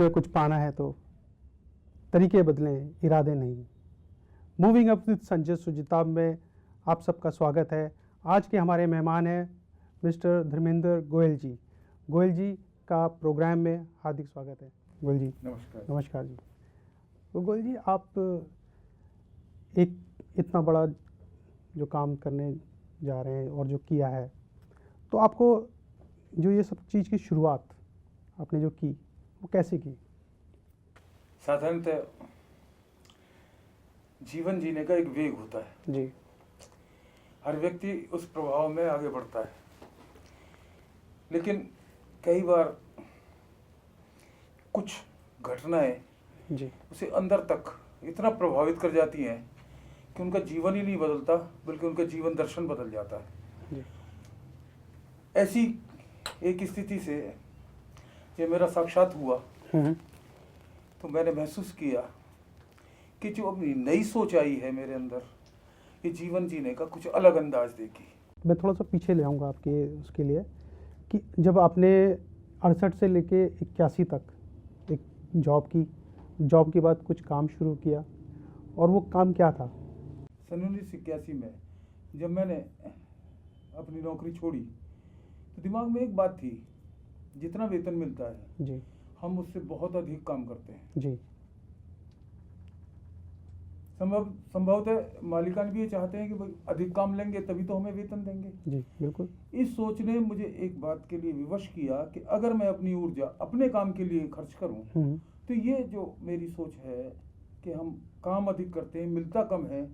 में कुछ पाना है तो तरीके बदलें, इरादे नहीं। मूविंग अप विद संजय सुजिताब में आप सबका स्वागत है। आज के हमारे मेहमान हैं मिस्टर धर्मेंद्र गोयल जी। गोयल जी का प्रोग्राम में हार्दिक स्वागत है। गोयल जी नमस्कार। नमस्कार जी। तो गोयल जी, आप एक इतना बड़ा जो काम करने जा रहे हैं और जो किया है, तो आपको जो ये सब चीज़ की शुरुआत आपने जो की वो कैसे की? साधारणतः जीवन जीने का एक वेग होता है जी हर व्यक्ति उस प्रभाव में आगे बढ़ता है, लेकिन कई बार कुछ घटनाएं जी उसे अंदर तक इतना प्रभावित कर जाती हैं कि उनका जीवन ही नहीं बदलता, बल्कि उनका जीवन दर्शन बदल जाता है। जी ऐसी एक स्थिति से जब मेरा साक्षात हुआ तो मैंने महसूस किया कि जो अपनी नई सोच आई है मेरे अंदर, ये जीवन जीने का कुछ अलग अंदाज देगी। मैं थोड़ा सा पीछे ले आऊँगा आपके उसके लिए कि जब आपने 68 से लेके 81 तक एक जॉब के बाद कुछ काम शुरू किया, और वो काम क्या था? सन 1981 में जब मैंने अपनी नौकरी छोड़ी तो दिमाग में एक बात थी, जितना वेतन मिलता है जी हम उससे बहुत अधिक काम करते हैं। जी संभवतः मालिकान भी ये चाहते हैं कि भाई अधिक काम लेंगे तभी तो हमें वेतन देंगे। जी बिल्कुल। इस सोच ने मुझे एक बात के लिए विवश किया कि अगर मैं अपनी ऊर्जा अपने काम के लिए खर्च करूं तो ये जो मेरी सोच है कि हम काम अधिक करते हैं, मिलता कम है,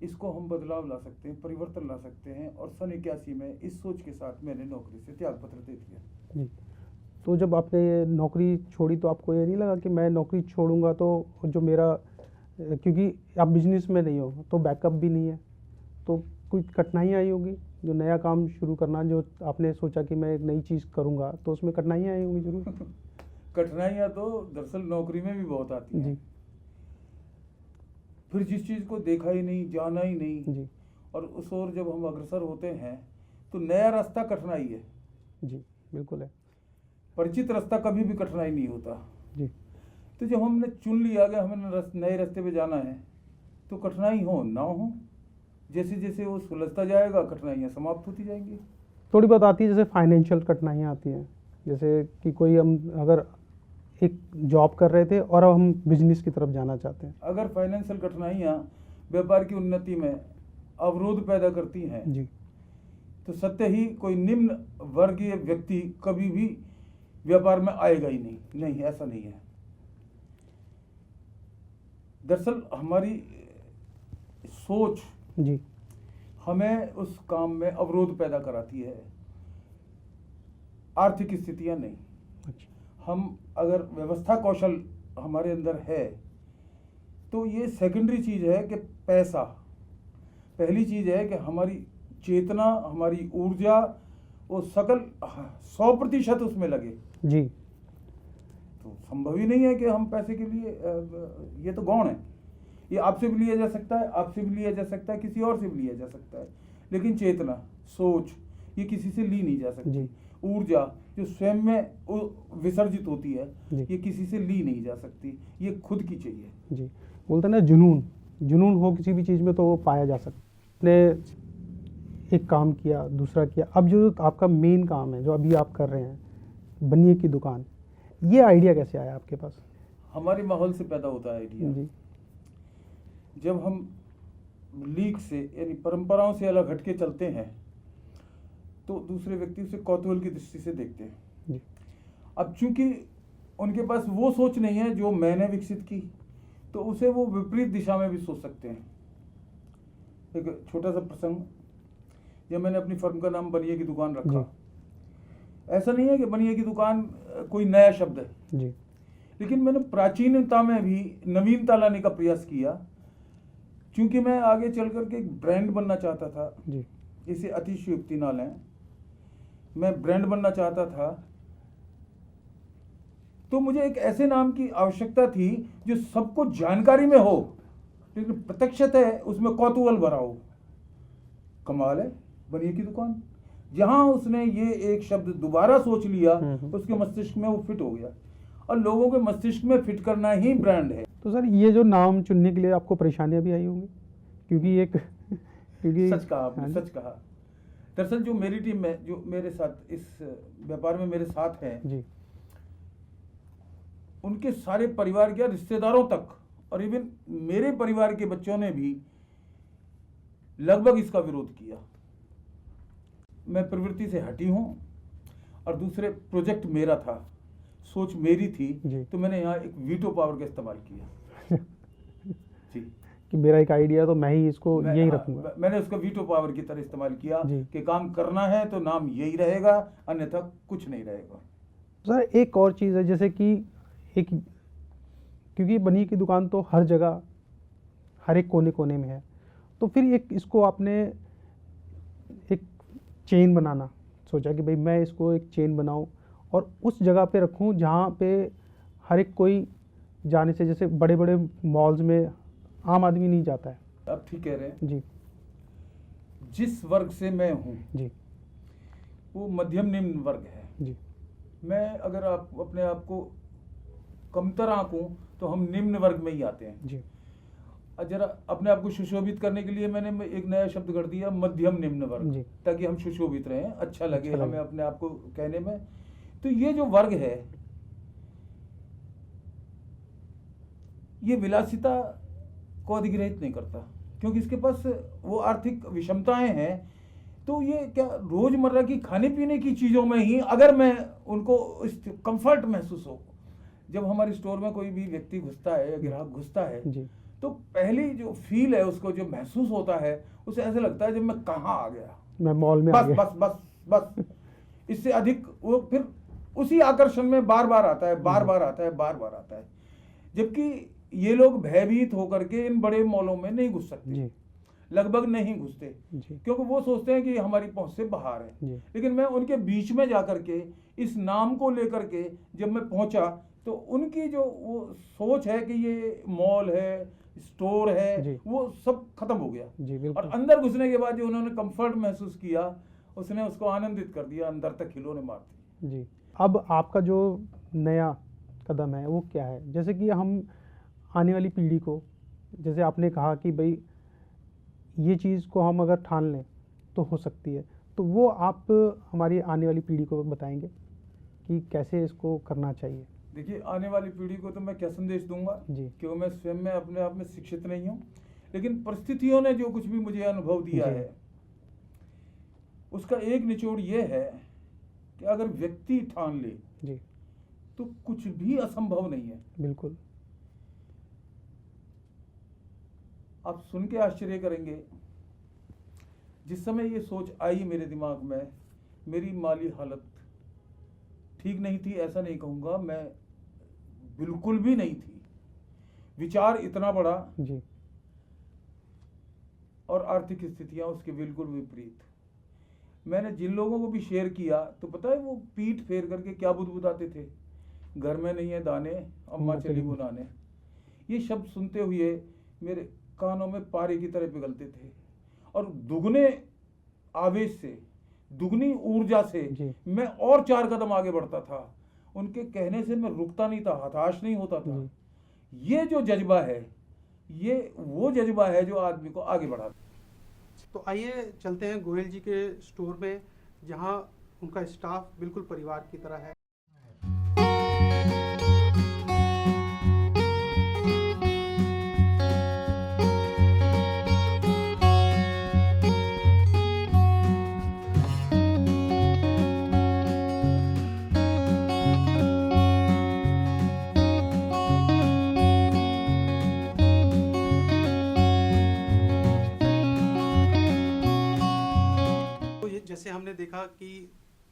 इसको हम बदलाव ला सकते हैं, परिवर्तन ला सकते हैं। और सन 81 में इस सोच के साथ मैंने नौकरी से त्याग पत्र दे दिया। जी तो जब आपने ये नौकरी छोड़ी तो आपको ये नहीं लगा कि मैं नौकरी छोड़ूंगा तो जो मेरा, क्योंकि आप बिजनेस में नहीं हो तो बैकअप भी नहीं है, तो कोई कठिनाई आई होगी? जो नया काम शुरू करना, जो आपने सोचा कि मैं एक नई चीज़ करूंगा, तो उसमें कठिनाइयाँ आई होंगी जरूर। कठिनाइयाँ तो दरअसल नौकरी में भी बहुत आती हैं। जी फिर जिस चीज़ को देखा ही नहीं, जाना ही नहीं, जी और उस ओर जब हम अग्रसर होते हैं तो नया रास्ता कठिनाई है। जी बिल्कुल है। परिचित रास्ता कभी भी कठिनाई नहीं होता। जी तो जब हमने चुन लिया कि हमें नए रास्ते पे जाना है तो कठिनाई हो ना हो, जैसे जैसे वो सुलझता जाएगा कठिनाइयाँ समाप्त होती जाएंगी। थोड़ी बहुत आती है, जैसे फाइनेंशियल कठिनाइयाँ आती हैं, जैसे कि कोई हम अगर एक जॉब कर रहे थे और अब हम बिजनेस की तरफ जाना चाहते हैं। अगर फाइनेंशियल कठिनाइयाँ व्यापार की उन्नति में अवरोध पैदा करती हैं जी तो सत्य ही कोई निम्न वर्गीय व्यक्ति कभी भी व्यापार में आएगा ही नहीं। नहीं, ऐसा नहीं है। दरअसल हमारी सोच जी हमें उस काम में अवरोध पैदा कराती है, आर्थिक स्थितियां नहीं। अच्छा। हम अगर व्यवस्था कौशल हमारे अंदर है तो ये सेकेंडरी चीज है कि पैसा। पहली चीज है कि हमारी चेतना, हमारी ऊर्जा, वो सकल 100% उसमें लगे। जी तो संभव ही नहीं है कि हम पैसे के लिए, ये तो गौण है। ये आपसे भी लिया जा सकता है, आपसे भी लिया जा सकता है, किसी और से भी लिया जा सकता है, लेकिन चेतना, सोच, ये किसी से ली नहीं जा सकती। जी ऊर्जा जो स्वयं में विसर्जित होती है, जी ये किसी से ली नहीं जा सकती, ये खुद की चाहिए। जी बोलते हैं ना, जुनून हो किसी भी चीज़ में तो वो पाया जा सकता है। आपने एक काम किया, दूसरा किया, अब जो आपका मेन काम है जो अभी आप कर रहे हैं, बनिए की दुकान, ये आइडिया कैसे आया आपके पास? हमारे माहौल से पैदा होता है आइडिया। जी जब हम लीक से यानी परंपराओं से अलग हटके चलते हैं तो दूसरे व्यक्ति उसे कौतूहल की दृष्टि से देखते हैं। जी अब चूंकि उनके पास वो सोच नहीं है जो मैंने विकसित की, तो उसे वो विपरीत दिशा में भी सोच सकते हैं। एक छोटा सा प्रसंग, जब मैंने अपनी फर्म का नाम बनिए की दुकान रखा, ऐसा नहीं है कि बनिए की दुकान कोई नया शब्द है, जी लेकिन मैंने प्राचीनता में भी नवीनता लाने का प्रयास किया, क्योंकि मैं आगे चल करके एक ब्रांड बनना चाहता था। जी इसे अतिशयोक्ति ना लें, मैं ब्रांड बनना चाहता था, तो मुझे एक ऐसे नाम की आवश्यकता थी जो सबको जानकारी में हो, लेकिन प्रत्यक्षतः उसमें कौतूहल भरा हो। कमाल है, बनिए की दुकान। जहां उसने ये एक शब्द दोबारा सोच लिया, उसके मस्तिष्क में वो फिट हो गया। और लोगों के मस्तिष्क में फिट करना ही ब्रांड है। तो सर ये जो नाम चुनने के लिए आपको परेशानियां भी आई होंगी, क्योंकि एक क्योंकि सच कहा हाँ आपने, जी, सच कहा। दरअसल जो मेरी टीम में, जो मेरे साथ इस व्यापार में मेरे साथ हैं, जी उनके सारे परिवार के रिश्तेदारों तक और इवन मेरे परिवार के बच्चों ने भी लगभग इसका विरोध किया। मैं प्रवृत्ति से हटी हूं और दूसरे प्रोजेक्ट मेरा था, सोच मेरी थी, जी। तो मैंने यहाँ एक वीटो पावर का इस्तेमाल किया। जी, कि मेरा एक आइडिया तो मैं ही इसको यही हाँ, रखूंगा। मैंने उसका वीटो पावर की तरह इस्तेमाल किया जी। कि काम करना है तो नाम यही रहेगा, अन्यथा कुछ नहीं रहेगा। सर एक और चीज़ है, जैसे कि एक, क्योंकि बनी की दुकान तो हर जगह हर एक कोने कोने में है, तो फिर एक इसको आपने एक चेन बनाना सोचा कि भाई मैं इसको एक चेन बनाऊं और उस जगह पे रखूं जहां पे हर एक कोई जाने से, जैसे बड़े बड़े मॉल्स में आम आदमी नहीं जाता है। आप ठीक कह रहे हैं। जी जिस वर्ग से मैं हूँ जी वो मध्यम निम्न वर्ग है। जी मैं अगर आप अपने आप को कमतर आंकूं तो हम निम्न वर्ग में ही आते हैं। जी और जरा अपने आप को सुशोभित करने के लिए मैंने एक नया शब्द कर दिया, मध्यम निम्न वर्ग, जी। ताकि हम सुशोभित रहें, अच्छा लगे अच्छा लगे। हमें अपने आप को कहने में। तो ये जो वर्ग है, ये विलासिता को अधिग्रहित नहीं करता, क्योंकि इसके पास वो आर्थिक विषमताएं हैं। तो ये क्या रोजमर्रा की खाने पीने की चीजों में ही अगर मैं उनको कंफर्ट महसूस हो, जब हमारे स्टोर में कोई भी व्यक्ति घुसता है या ग्राहक घुसता है, जी तो पहली जो फील है उसको जो महसूस होता है, उसे ऐसे लगता है जब मैं कहाँ आ गया, मैं मॉल में आ बस गया। बस बस बस। इससे अधिक वो फिर उसी आकर्षण में बार बार आता है, बार बार आता है, बार बार आता है। जबकि ये लोग भयभीत होकर के इन बड़े मॉलों में नहीं घुस सकते, जी लगभग नहीं घुसते, जी क्योंकि वो सोचते हैं कि हमारी पहुंच से बाहर है। जी लेकिन मैं उनके बीच में जाकर के इस नाम को लेकर के जब मैं पहुंचा, तो उनकी जो वो सोच है कि ये मॉल है, स्टोर जी। है, वो सब खत्म हो गया। जी और बिल्कुल। अंदर घुसने के बाद जो उन्होंने कंफर्ट महसूस किया, उसने उसको आनंदित कर दिया, अंदर तक खिलौने मार दिए। जी अब आपका जो नया कदम है वो क्या है? जैसे कि हम आने वाली पीढ़ी को, जैसे आपने कहा कि भाई ये चीज़ को हम अगर ठान लें तो हो सकती है, तो वो आप हमारी आने वाली पीढ़ी को बताएंगे कि कैसे इसको करना चाहिए? देखिए, आने वाली पीढ़ी को तो मैं क्या संदेश दूंगा, जी। क्योंकि मैं स्वयं में अपने आप में शिक्षित नहीं हूँ, लेकिन परिस्थितियों ने जो कुछ भी मुझे अनुभव दिया जी। है, उसका एक निचोड़ ये है कि अगर व्यक्ति ठान ले जी तो कुछ भी असंभव नहीं है। बिल्कुल। आप सुन के आश्चर्य करेंगे, जिस समय ये सोच आई मेरे दिमाग में, मेरी माली हालत ठीक नहीं थी, ऐसा नहीं कहूँगा, मैं बिल्कुल भी नहीं थी। विचार इतना बड़ा जी और आर्थिक स्थितियां उसके बिल्कुल विपरीत। मैंने जिन लोगों को भी शेयर किया, तो पता है वो पीठ फेर करके क्या बुदबुदाते थे, घर में नहीं है दाने, अम्मा चली बुलाने। ये शब्द सुनते हुए मेरे कानों में पारे की तरह पिघलते थे, और दुगने आवेश से, दुगनी ऊर्जा से जी। मैं और 4 कदम आगे बढ़ता था। उनके कहने से मैं रुकता नहीं था, हताश नहीं होता था। ये जो जज्बा है, ये वो जज्बा है जो आदमी को आगे बढ़ाता है। तो आइए चलते हैं गोयल जी के स्टोर में, जहां उनका स्टाफ बिल्कुल परिवार की तरह है। तो ये जैसे हमने देखा कि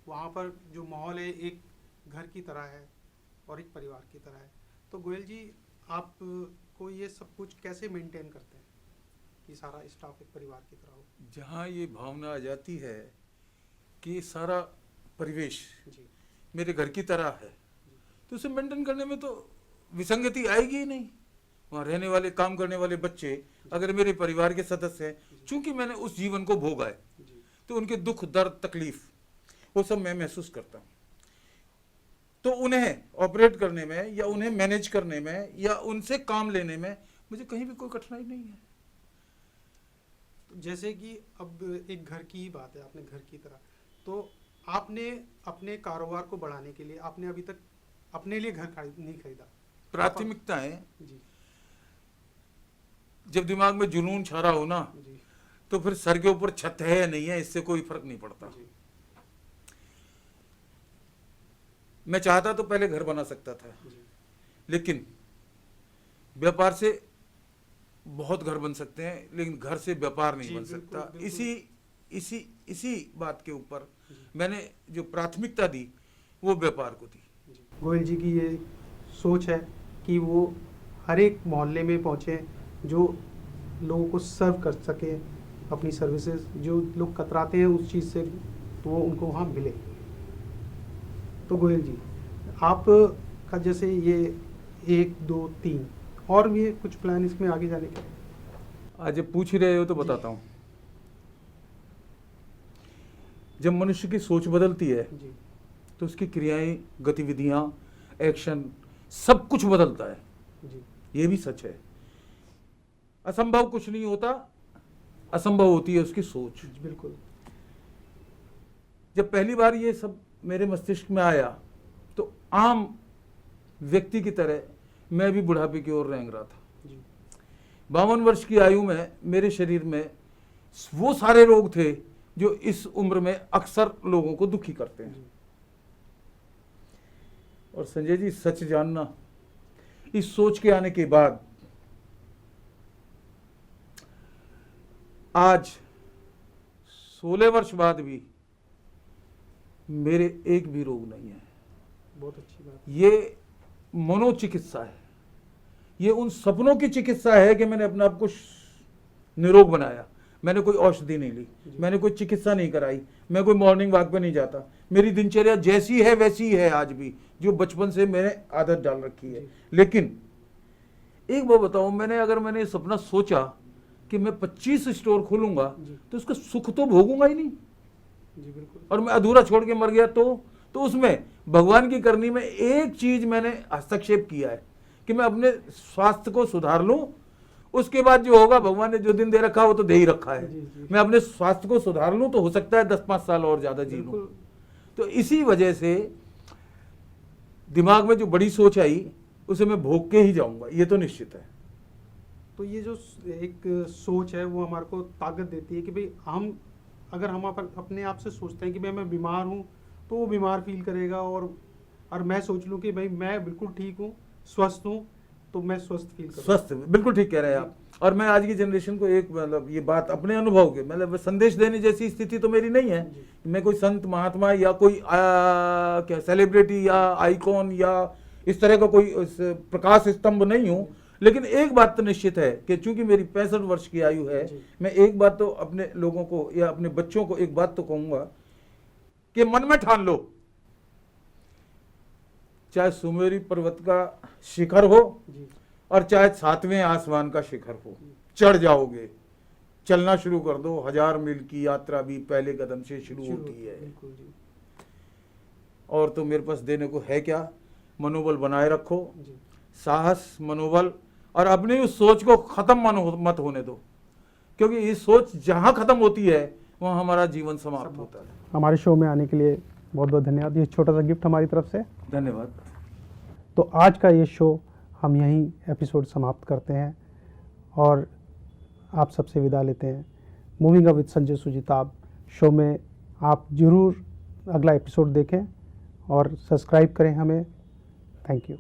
वहाँ पर जो माहौल है एक घर की तरह है और एक परिवार की तरह है, तो गोयल जी आप को ये सब कुछ कैसे मेंटेन करते हैं कि सारा स्टाफ एक परिवार की तरह हो? जहाँ ये भावना आ जाती है कि सारा परिवेश जी मेरे घर की तरह है, तो उसे मेंटेन करने में तो विसंगति आएगी ही नहीं। वहाँ रहने वाले, काम करने वाले बच्चे अगर मेरे परिवार के सदस्य हैं, चूंकि मैंने उस जीवन को भोगा है, जी तो उनके दुख, दर्द, तकलीफ वो सब मैं महसूस करता हूँ। तो उन्हें ऑपरेट करने में या उन्हें मैनेज करने में या उनसे काम लेने में मुझे कहीं भी कोई कठिनाई नहीं है। जैसे कि अब एक घर की ही बात है, आपने घर की तरह, तो आपने अपने कारोबार को बढ़ाने के लिए आपने अभी तक अपने लिए घर नहीं खरीदा। प्राथमिकताएं जी जब दिमाग में जुनून छा रहा हो ना, जी तो फिर सर के ऊपर छत है या नहीं है इससे कोई फर्क नहीं पड़ता। जी मैं चाहता तो पहले घर बना सकता था, जी लेकिन व्यापार से बहुत घर बन सकते हैं, लेकिन घर से व्यापार नहीं जी, बन बिल्कुल, सकता। बिल्कुल। इसी बात के ऊपर मैंने जो प्राथमिकता दी वो व्यापार को दी। गोयल जी की ये सोच है कि वो हर एक मोहल्ले में पहुँचे, जो लोगों को सर्व कर सके अपनी सर्विसेज, जो लोग कतराते हैं उस चीज़ से, तो वो उनको वहाँ मिले। तो गोयल जी, आप का जैसे ये 1 2 3 और भी है कुछ प्लान इसमें आगे जाने के? आज जब पूछ ही रहे हो तो बताता हूँ। जब मनुष्य की सोच बदलती है जी तो उसकी क्रियाएं, गतिविधियां, एक्शन सब कुछ बदलता है। जी ये भी सच है। असंभव कुछ नहीं होता, असंभव होती है उसकी सोच। बिल्कुल। जब पहली बार ये सब मेरे मस्तिष्क में आया तो आम व्यक्ति की तरह मैं भी बुढ़ापे की ओर रेंग रहा था। जी 52 वर्ष की आयु में मेरे शरीर में वो सारे रोग थे जो इस उम्र में अक्सर लोगों को दुखी करते हैं। और संजय जी, सच जानना, इस सोच के आने के बाद आज 16 वर्ष बाद भी मेरे एक भी रोग नहीं है। बहुत अच्छी बात। ये मनोचिकित्सा है, ये उन सपनों की चिकित्सा है कि मैंने अपने आप को निरोग बनाया। मैंने कोई औषधि नहीं ली, मैंने कोई चिकित्सा नहीं कराई, मैं कोई मॉर्निंग वॉक पे नहीं जाता। मेरी दिनचर्या जैसी है वैसी है आज भी, जो बचपन से मैंने आदत डाल रखी है। लेकिन एक बात बताऊं, मैंने ये सपना सोचा कि मैं 25 स्टोर खोलूंगा तो उसका सुख तो भोगूंगा ही नहीं जी, बिल्कुल। और मैं अधूरा छोड़ के मर गया तो उसमें भगवान की करनी में एक चीज मैंने हस्तक्षेप किया है कि मैं अपने स्वास्थ्य को सुधार लूं। उसके बाद जो होगा, भगवान ने जो दिन दे रखा वो तो दे ही रखा है। जी। मैं अपने स्वास्थ्य को सुधार लूं तो हो सकता है 10-5 साल और ज्यादा जी लूं। तो इसी वजह से दिमाग में जो बड़ी सोच आई उसे मैं भोग के ही जाऊंगा, ये तो निश्चित है। तो ये जो एक सोच है वो हमारे को ताकत देती है कि भाई अगर हम अपने आप से सोचते हैं कि भाई मैं बीमार हूँ, तो वो बीमार फील करेगा, और मैं सोच लूँ कि भाई मैं बिल्कुल ठीक हूँ, स्वस्थ हूँ, तो मैं स्वस्थ फील करूँ। स्वस्थ, बिल्कुल ठीक कह रहे हैं आप। और मैं आज की जनरेशन को एक मतलब ये बात अपने अनुभव के मतलब संदेश देने जैसी स्थिति तो मेरी नहीं है। मैं कोई संत महात्मा या कोई क्या सेलिब्रिटी या आइकॉन या इस तरह का कोई प्रकाश स्तंभ नहीं हूँ। लेकिन एक बात तो निश्चित है कि चूंकि मेरी 65 वर्ष की आयु है, मैं एक बात तो अपने लोगों को या अपने बच्चों को एक बात तो कहूंगा कि मन में ठान लो, चाहे सुमेरी पर्वत का शिखर हो और चाहे 7वें आसमान का शिखर हो, चढ़ जाओगे। चलना शुरू कर दो, 1000 मील की यात्रा भी पहले कदम से शुरू होती है। और तो मेरे पास देने को है क्या? मनोबल बनाए रखो, साहस, मनोबल, और अपनी उस सोच को खत्म मत होने दो, क्योंकि ये सोच जहां खत्म होती है वहां हमारा जीवन समाप्त होता है। हमारे शो में आने के लिए बहुत बहुत धन्यवाद। ये छोटा सा गिफ्ट हमारी तरफ से धन्यवाद। तो आज का ये शो हम यहीं एपिसोड समाप्त करते हैं और आप सबसे विदा लेते हैं। मूविंग अप विद संजय सुजिताब शो में आप ज़रूर अगला एपिसोड देखें और सब्सक्राइब करें हमें। Thank you.